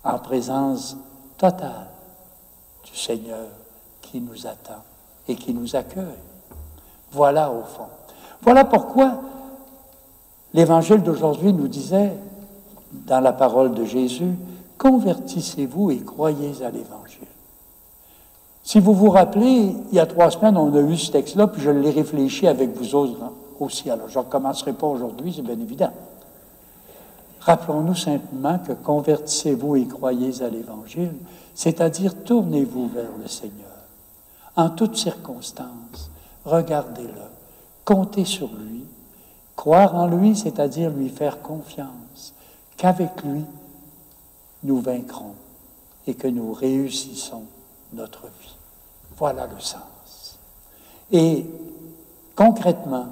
en présence totale du Seigneur qui nous attend et qui nous accueille. Voilà au fond. Voilà pourquoi l'Évangile d'aujourd'hui nous disait, dans la parole de Jésus, « Convertissez-vous et croyez à l'Évangile. » Si vous vous rappelez, il y a 3 semaines, on a eu ce texte-là, puis je l'ai réfléchi avec vous autres aussi. Alors, je ne recommencerai pas aujourd'hui, c'est bien évident. Rappelons-nous simplement que convertissez-vous et croyez à l'Évangile, c'est-à-dire tournez-vous vers le Seigneur. En toutes circonstances, regardez-le, comptez sur lui, croire en lui, c'est-à-dire lui faire confiance, qu'avec lui, nous vaincrons et que nous réussissons notre vie. Voilà le sens. Et concrètement,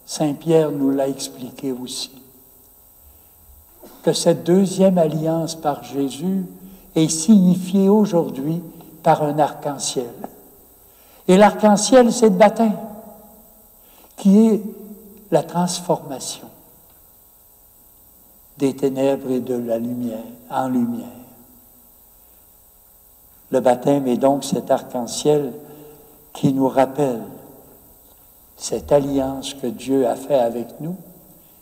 Saint Pierre nous l'a expliqué aussi, que cette deuxième alliance par Jésus est signifiée aujourd'hui par un arc-en-ciel. Et l'arc-en-ciel, c'est le baptême, qui est la transformation des ténèbres et de la lumière en lumière. Le baptême est donc cet arc-en-ciel qui nous rappelle cette alliance que Dieu a faite avec nous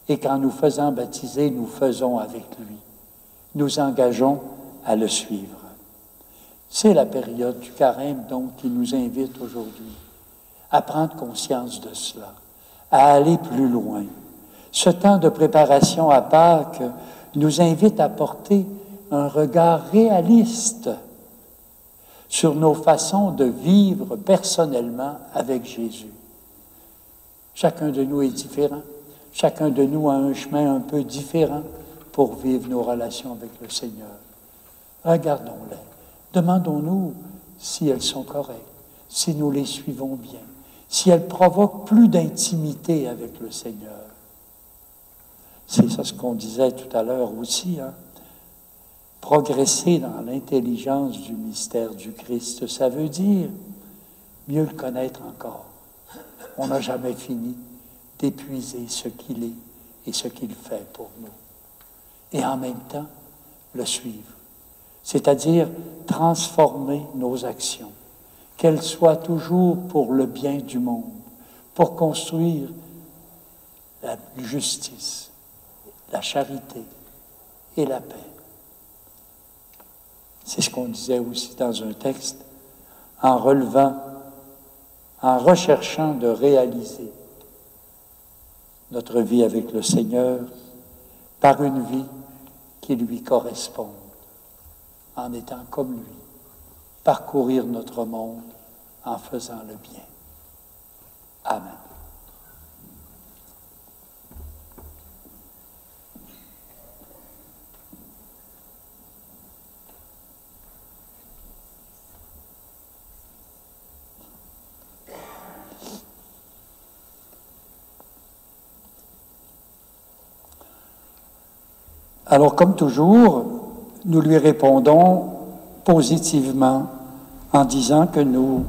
et qu'en nous faisant baptiser, nous faisons avec lui. Nous engageons à le suivre. C'est la période du carême, donc, qui nous invite aujourd'hui à prendre conscience de cela, à aller plus loin. Ce temps de préparation à Pâques nous invite à porter un regard réaliste sur nos façons de vivre personnellement avec Jésus. Chacun de nous est différent. Chacun de nous a un chemin un peu différent pour vivre nos relations avec le Seigneur. Regardons-les. Demandons-nous si elles sont correctes, si nous les suivons bien, si elles provoquent plus d'intimité avec le Seigneur. C'est ça ce qu'on disait tout à l'heure aussi, hein? Progresser dans l'intelligence du mystère du Christ, ça veut dire mieux le connaître encore. On n'a jamais fini d'épuiser ce qu'il est et ce qu'il fait pour nous. Et en même temps, le suivre. C'est-à-dire transformer nos actions, qu'elles soient toujours pour le bien du monde, pour construire la justice, la charité et la paix. C'est ce qu'on disait aussi dans un texte, en recherchant de réaliser notre vie avec le Seigneur par une vie qui lui corresponde, en étant comme lui, parcourir notre monde en faisant le bien. Amen. Alors, comme toujours, nous lui répondons positivement en disant que nous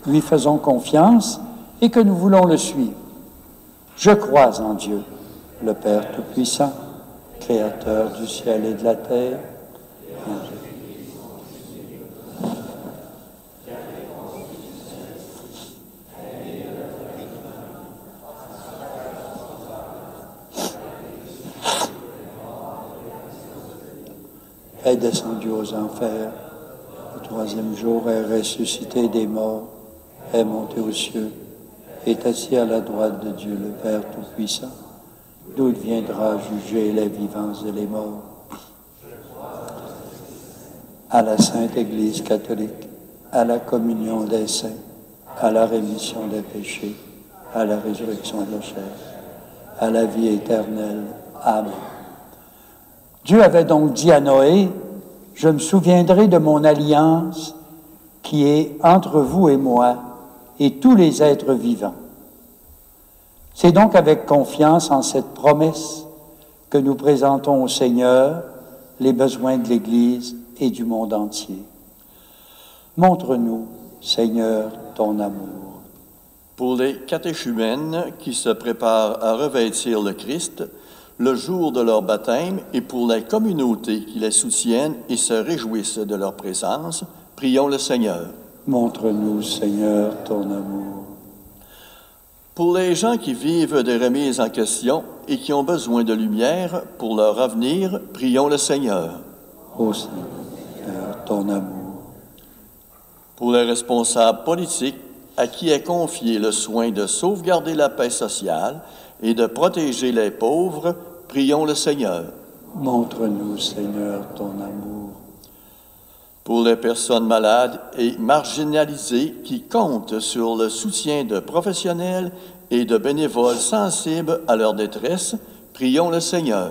lui faisons confiance et que nous voulons le suivre. Je crois en Dieu, le Père Tout-Puissant, Créateur du ciel et de la terre. Est descendu aux enfers, le 3e jour est ressuscité des morts, est monté aux cieux, est assis à la droite de Dieu le Père Tout-Puissant, d'où il viendra juger les vivants et les morts. À la Sainte Église catholique, à la communion des saints, à la rémission des péchés, à la résurrection de la chair, à la vie éternelle. Amen. Dieu avait donc dit à Noé, « Je me souviendrai de mon alliance qui est entre vous et moi et tous les êtres vivants. » C'est donc avec confiance en cette promesse que nous présentons au Seigneur les besoins de l'Église et du monde entier. Montre-nous, Seigneur, ton amour. Pour les catéchumènes qui se préparent à revêtir le Christ, le jour de leur baptême et pour les communautés qui les soutiennent et se réjouissent de leur présence, prions le Seigneur. Montre-nous, Seigneur, ton amour. Pour les gens qui vivent des remises en question et qui ont besoin de lumière pour leur avenir, prions le Seigneur. Ô Seigneur, ton amour. Pour les responsables politiques à qui est confié le soin de sauvegarder la paix sociale et de protéger les pauvres, prions le Seigneur. Montre-nous, Seigneur, ton amour. Pour les personnes malades et marginalisées qui comptent sur le soutien de professionnels et de bénévoles sensibles à leur détresse, prions le Seigneur.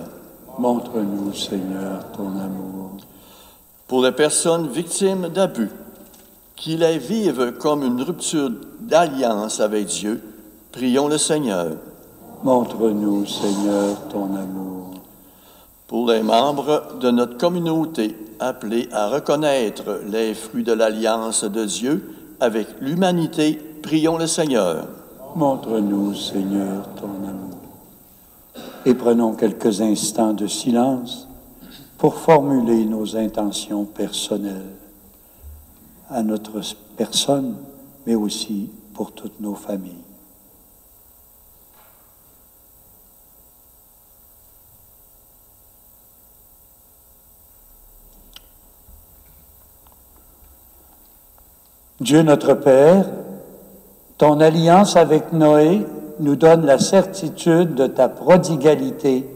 Montre-nous, Seigneur, ton amour. Pour les personnes victimes d'abus, qui les vivent comme une rupture d'alliance avec Dieu, prions le Seigneur. Montre-nous, Seigneur, ton amour. Pour les membres de notre communauté appelés à reconnaître les fruits de l'alliance de Dieu avec l'humanité, prions le Seigneur. Montre-nous, Seigneur, ton amour. Et prenons quelques instants de silence pour formuler nos intentions personnelles à notre personne, mais aussi pour toutes nos familles. Dieu notre Père, ton alliance avec Noé nous donne la certitude de ta prodigalité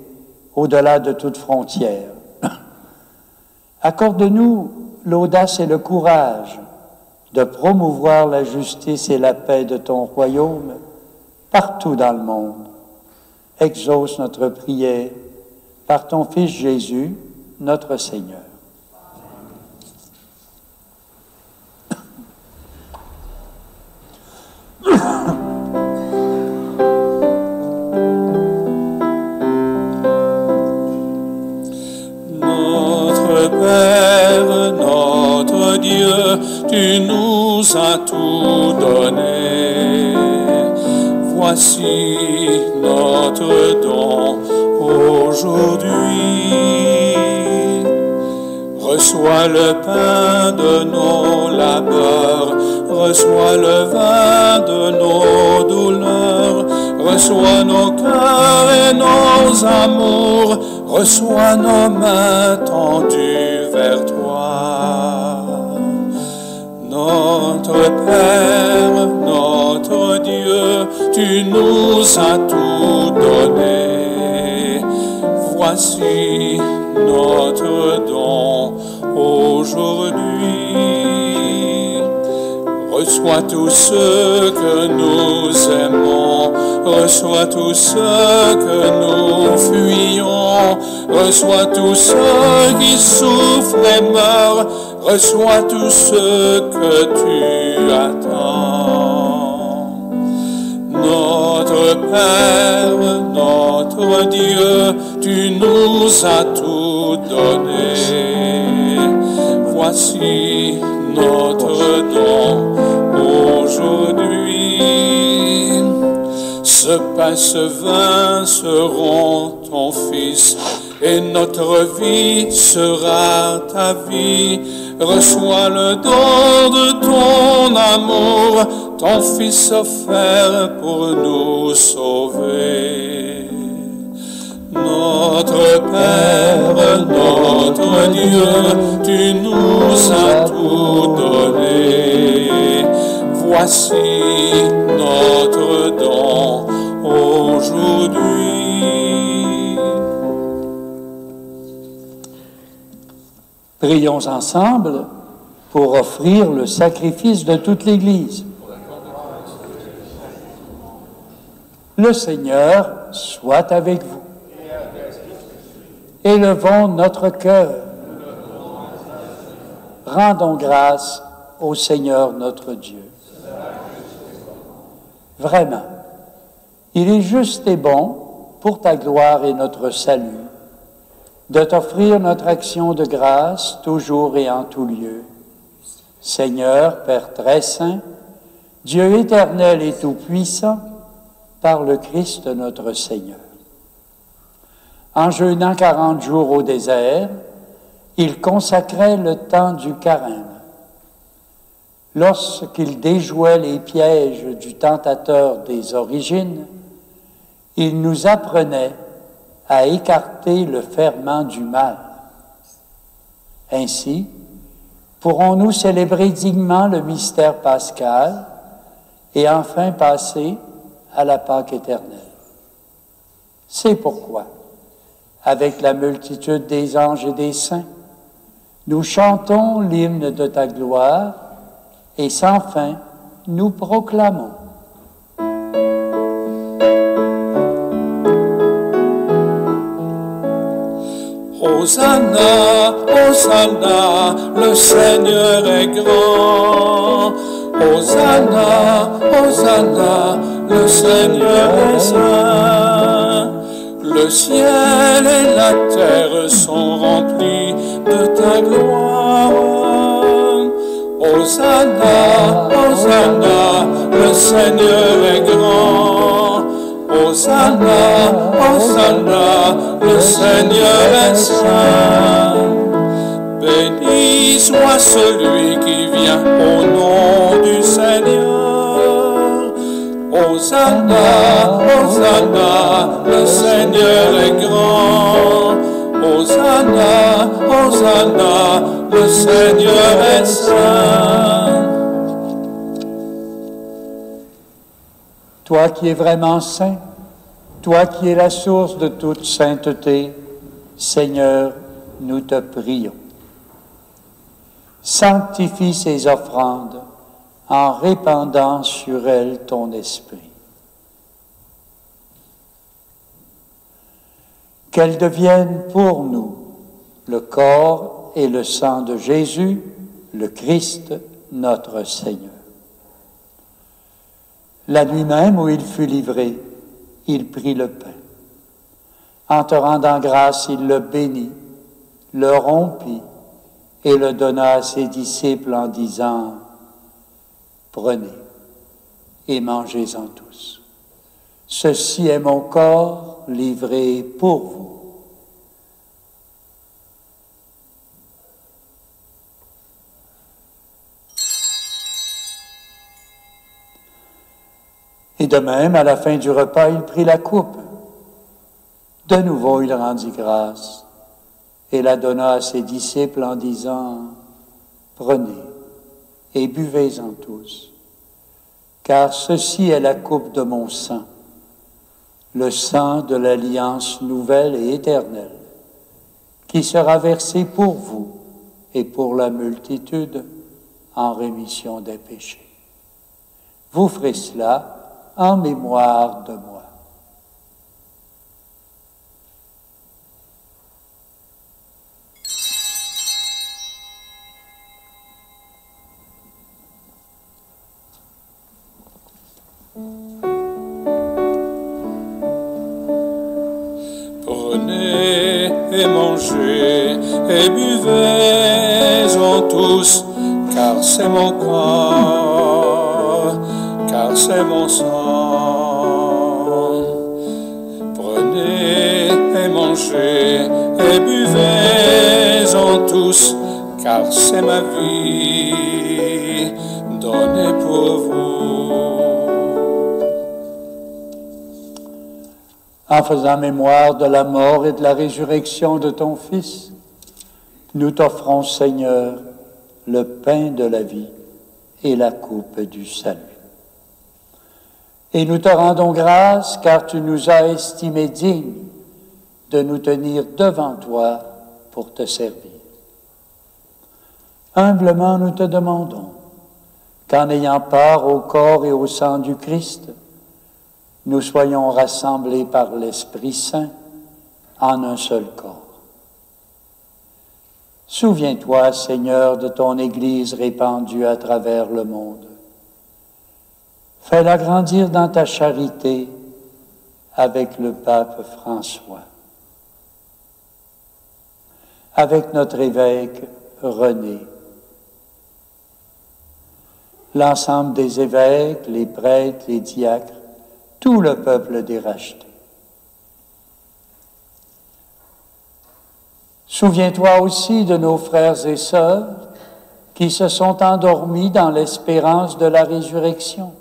au-delà de toute frontière. Accorde-nous l'audace et le courage de promouvoir la justice et la paix de ton royaume partout dans le monde. Exauce notre prière par ton Fils Jésus, notre Seigneur. Notre Père, notre Dieu, tu nous as tout donné. Voici notre don aujourd'hui. Reçois le pain de nos labeurs, reçois le vin de nos douleurs, reçois nos cœurs et nos amours, reçois nos mains tendues vers toi. Notre Père, notre Dieu, tu nous as tout donné. Voici notre don aujourd'hui. Reçois tous ceux que nous aimons, reçois tous ceux que nous fuyons, reçois tous ceux qui souffrent et meurent, reçois tous ceux que tu attends. Notre Père, notre Dieu, tu nous as tout donné. Voici notre don aujourd'hui. Ce pain, ce vin seront ton Fils, et notre vie sera ta vie. Reçois le don de ton amour, ton Fils offert pour nous sauver. Notre Père, notre Dieu, tu nous as tout donné. Voici notre don aujourd'hui. Prions ensemble pour offrir le sacrifice de toute l'Église. Le Seigneur soit avec vous. Élevons notre cœur. Rendons grâce au Seigneur notre Dieu. Vraiment, il est juste et bon, pour ta gloire et notre salut, de t'offrir notre action de grâce toujours et en tout lieu. Seigneur, Père très saint, Dieu éternel et tout-puissant, par le Christ notre Seigneur. En jeûnant 40 jours au désert, il consacrait le temps du carême. Lorsqu'il déjouait les pièges du tentateur des origines, il nous apprenait à écarter le ferment du mal. Ainsi, pourrons-nous célébrer dignement le mystère pascal et enfin passer à la Pâque éternelle. C'est pourquoi, avec la multitude des anges et des saints, nous chantons l'hymne de ta gloire et sans fin, nous proclamons. Hosanna, Hosanna, le Seigneur est grand. Hosanna, Hosanna, le Seigneur est saint. Le ciel et la terre sont remplis de ta gloire. Hosanna, Hosanna, le Seigneur est grand. Hosanna, Hosanna, le Seigneur est saint. Béni soit celui qui vient au nom du Seigneur. Hosanna, Hosanna, le Seigneur est grand. Hosanna, Hosanna, le Seigneur est saint. Toi qui es vraiment saint, toi qui es la source de toute sainteté, Seigneur, nous te prions. Sanctifie ces offrandes en répandant sur elles ton esprit. Qu'elles deviennent pour nous le corps et le sang de Jésus, le Christ, notre Seigneur. La nuit même où il fut livré, il prit le pain. En te rendant grâce, il le bénit, le rompit et le donna à ses disciples en disant, « Prenez et mangez-en tous. Ceci est mon corps livré pour vous. » Et de même, à la fin du repas, il prit la coupe. De nouveau, il rendit grâce et la donna à ses disciples en disant, « Prenez et buvez-en tous, car ceci est la coupe de mon sang, le sang de l'alliance nouvelle et éternelle, qui sera versé pour vous et pour la multitude en rémission des péchés. Vous ferez cela en mémoire de moi. » Prenez et mangez et buvez-en tous, car c'est mon corps, car c'est mon sang. Prenez et mangez et buvez-en tous, car c'est ma vie donnée pour vous. En faisant mémoire de la mort et de la résurrection de ton Fils, nous t'offrons, Seigneur, le pain de la vie et la coupe du salut. Et nous te rendons grâce car tu nous as estimés dignes de nous tenir devant toi pour te servir. Humblement, nous te demandons qu'en ayant part au corps et au sang du Christ, nous soyons rassemblés par l'Esprit Saint en un seul corps. Souviens-toi, Seigneur, de ton Église répandue à travers le monde. Fais-la grandir dans ta charité avec le pape François, avec notre évêque René, l'ensemble des évêques, les prêtres, les diacres, tout le peuple des rachetés. Souviens-toi aussi de nos frères et sœurs qui se sont endormis dans l'espérance de la résurrection.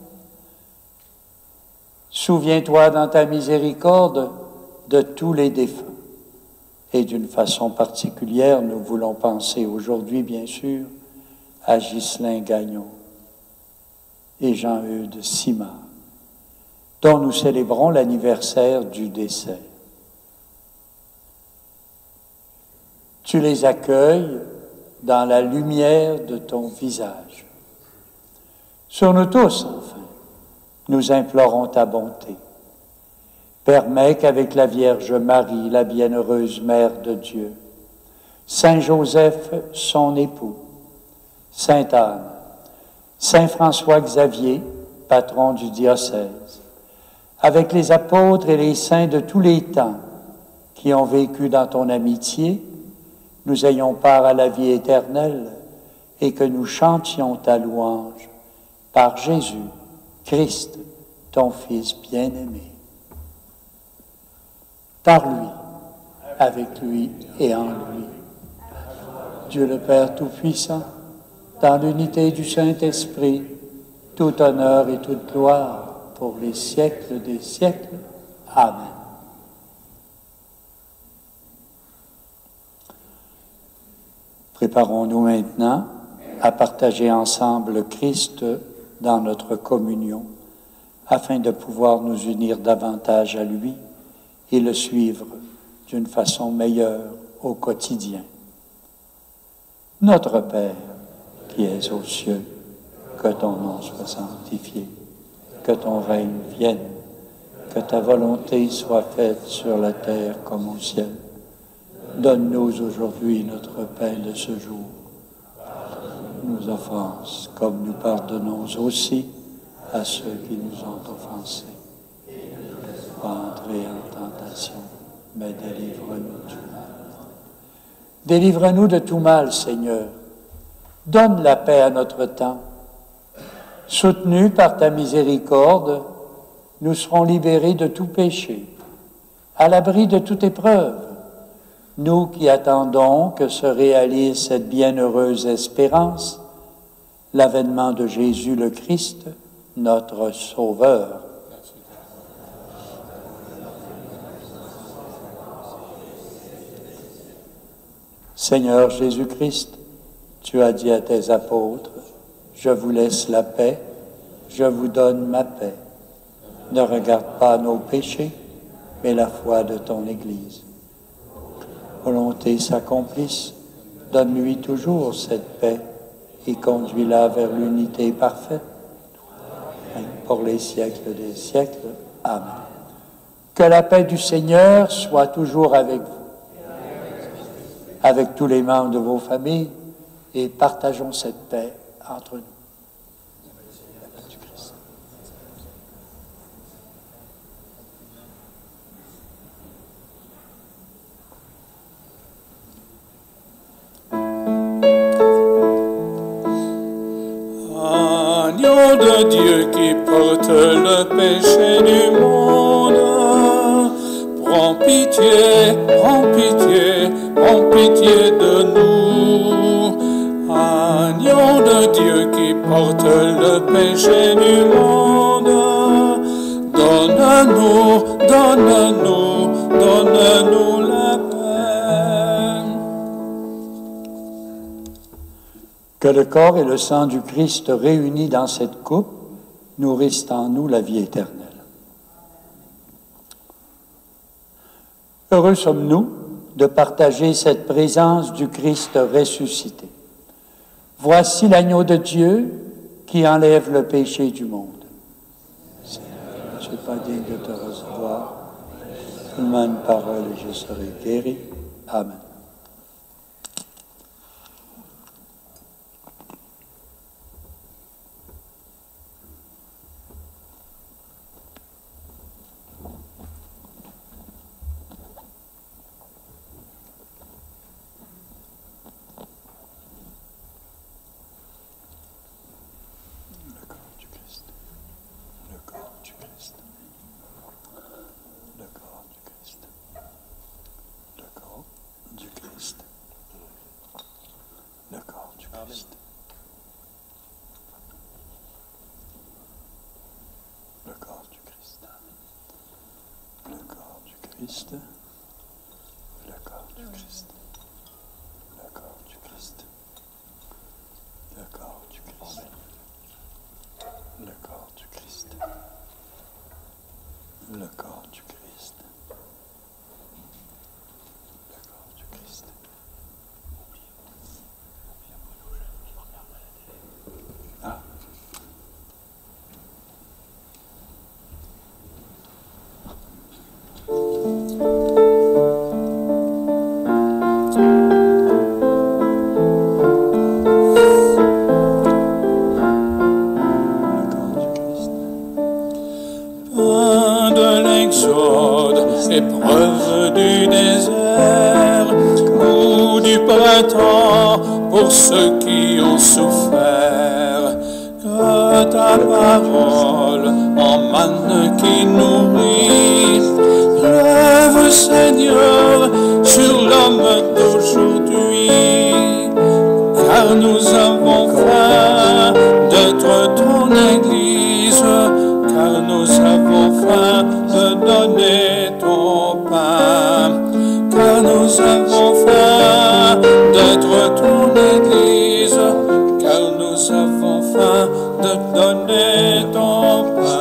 Souviens-toi dans ta miséricorde de tous les défunts. Et d'une façon particulière, nous voulons penser aujourd'hui, bien sûr, à Ghislain Gagnon et Jean-Eudes Simard, dont nous célébrons l'anniversaire du décès. Tu les accueilles dans la lumière de ton visage. Sur nous tous, enfin, nous implorons ta bonté. Permets qu'avec la Vierge Marie, la bienheureuse Mère de Dieu, Saint Joseph, son époux, Sainte Anne, Saint François Xavier, patron du diocèse, avec les apôtres et les saints de tous les temps qui ont vécu dans ton amitié, nous ayons part à la vie éternelle et que nous chantions ta louange par Jésus, Christ, ton Fils bien-aimé. Par lui, avec lui et en lui. Dieu le Père Tout-Puissant, dans l'unité du Saint-Esprit, tout honneur et toute gloire pour les siècles des siècles. Amen. Préparons-nous maintenant à partager ensemble le Christ dans notre communion, afin de pouvoir nous unir davantage à lui et le suivre d'une façon meilleure au quotidien. Notre Père, qui es aux cieux, que ton nom soit sanctifié, que ton règne vienne, que ta volonté soit faite sur la terre comme au ciel. Donne-nous aujourd'hui notre pain de ce jour. Nos offenses, comme nous pardonnons aussi à ceux qui nous ont offensés. Pas entrer en tentation, mais délivre-nous du mal. Délivre-nous de tout mal, Seigneur. Donne la paix à notre temps. Soutenus par ta miséricorde, nous serons libérés de tout péché, à l'abri de toute épreuve, nous qui attendons que se réalise cette bienheureuse espérance, l'avènement de Jésus le Christ, notre Sauveur. Seigneur Jésus-Christ, tu as dit à tes apôtres, « Je vous laisse la paix, je vous donne ma paix. Ne regarde pas nos péchés, mais la foi de ton Église. Volonté s'accomplisse, donne-lui toujours cette paix et conduis-la vers l'unité parfaite. Pour les siècles des siècles. Amen. Que la paix du Seigneur soit toujours avec vous, avec tous les membres de vos familles, et partageons cette paix entre nous. Agneau de Dieu qui porte le péché du monde, prends pitié, prends pitié, prends pitié de nous. Agneau de Dieu qui porte le péché du monde, donne-nous, donne-nous, donne-nous la paix. Que le corps et le sang du Christ réunis dans cette coupe nourrissent en nous la vie éternelle. Heureux sommes-nous de partager cette présence du Christ ressuscité. Voici l'agneau de Dieu qui enlève le péché du monde. Seigneur, je ne suis pas digne de te recevoir. Donne-moi une parole et je serai guéri. Amen. Christ. Le corps du Christ. Le corps du Christ. Le corps du Christ. Le corps du Christ. Le corps du Christ. Le corps du Christ. Le corps du Christ. Le corps du Christ. Ah. Épreuve du désert ou du printemps pour ceux qui ont souffert. Que ta parole en manne qui nourrit pleuve, Seigneur, sur l'homme d'aujourd'hui. Car nous avons faim d'être ton Église, car nous avons faim de donner ton pain, car nous avons faim d'être ton Église, car nous avons faim de donner ton pain.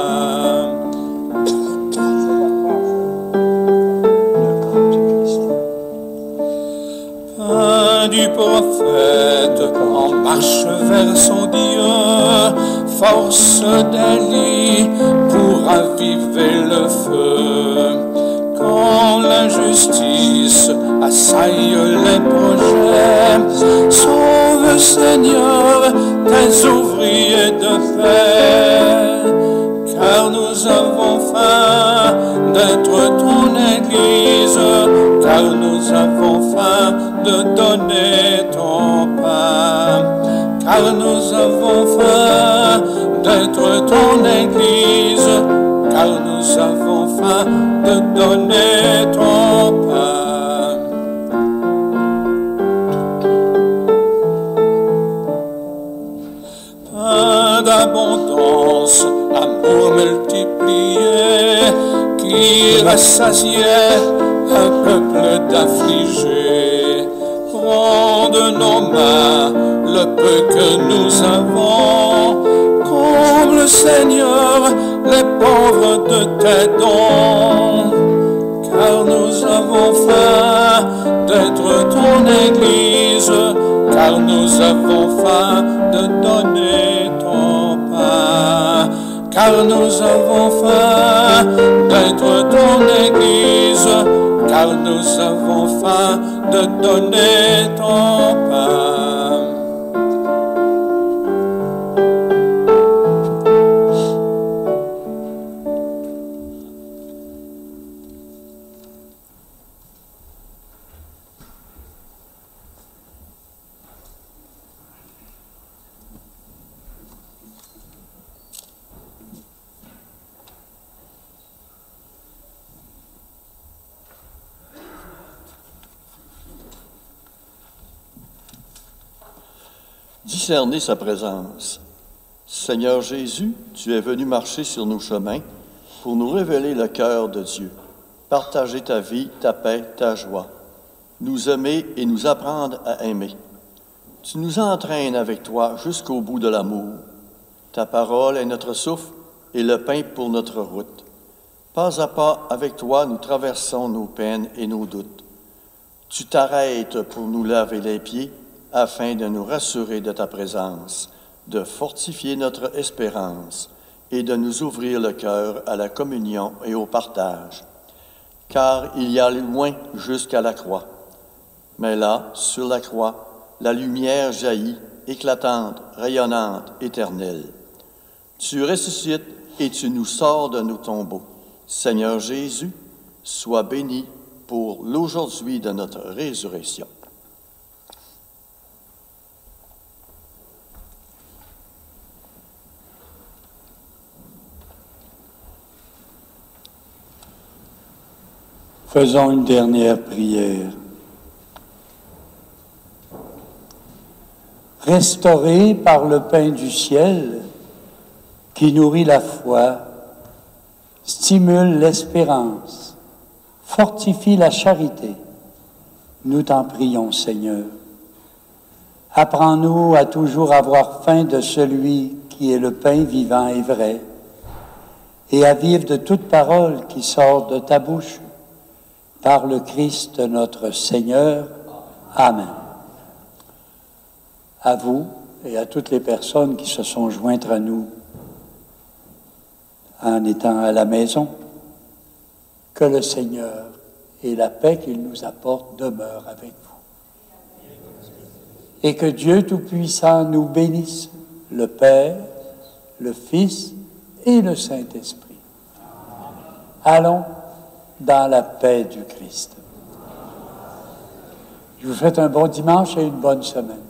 Pain du prophète en marche vers son Dieu, force d'Élie pour raviver le feu. Quand l'injustice assaille les projets, sauve, Seigneur, tes ouvriers de paix. Car nous avons faim d'être ton Église, car nous avons faim de donner ton pain. Car nous avons faim d'être ton Église, car nous avons faim de donner ton pain. Pain d'abondance, amour multiplié, qui rassasiait un peuple d'affligés. Prends de nos mains le peu que nous avons, comble, Seigneur, les pauvres de tes dons, car nous avons faim d'être ton Église, car nous avons faim de donner ton pain, car nous avons faim d'être ton Église, car nous avons faim de donner ton pain. Discerner sa présence. Seigneur Jésus, tu es venu marcher sur nos chemins pour nous révéler le cœur de Dieu, partager ta vie, ta paix, ta joie, nous aimer et nous apprendre à aimer. Tu nous entraînes avec toi jusqu'au bout de l'amour. Ta parole est notre souffle et le pain pour notre route. Pas à pas, avec toi, nous traversons nos peines et nos doutes. Tu t'arrêtes pour nous laver les pieds afin de nous rassurer de ta présence, de fortifier notre espérance et de nous ouvrir le cœur à la communion et au partage. Car il y a loin jusqu'à la croix. Mais là, sur la croix, la lumière jaillit, éclatante, rayonnante, éternelle. Tu ressuscites et tu nous sors de nos tombeaux. Seigneur Jésus, sois béni pour l'aujourd'hui de notre résurrection. Faisons une dernière prière. restaurés par le pain du ciel qui nourrit la foi, stimule l'espérance, fortifie la charité. Nous t'en prions, Seigneur. Apprends-nous à toujours avoir faim de celui qui est le pain vivant et vrai, et à vivre de toute parole qui sort de ta bouche, par le Christ notre Seigneur. Amen. À vous et à toutes les personnes qui se sont jointes à nous en étant à la maison, que le Seigneur et la paix qu'il nous apporte demeurent avec vous. Et que Dieu Tout-Puissant nous bénisse, le Père, le Fils et le Saint-Esprit. Allons dans la paix du Christ. Je vous souhaite un bon dimanche et une bonne semaine.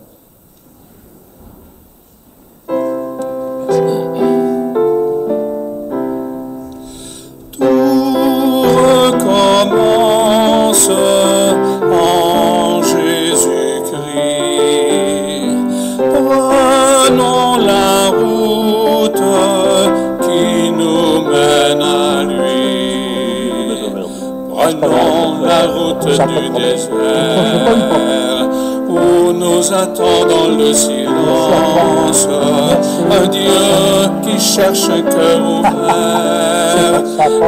Commence en Jésus-Christ. Prenons la route qui nous mène à lui. Prenons la route du désert où nous attend dans le silence un Dieu qui cherche un cœur ouvert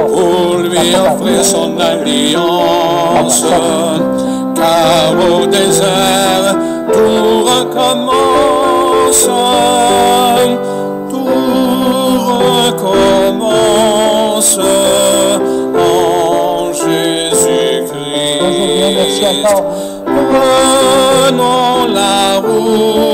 pour lui offrir son alliance. Car au désert tout recommence, tout recommence en Jésus-Christ. Prenons la route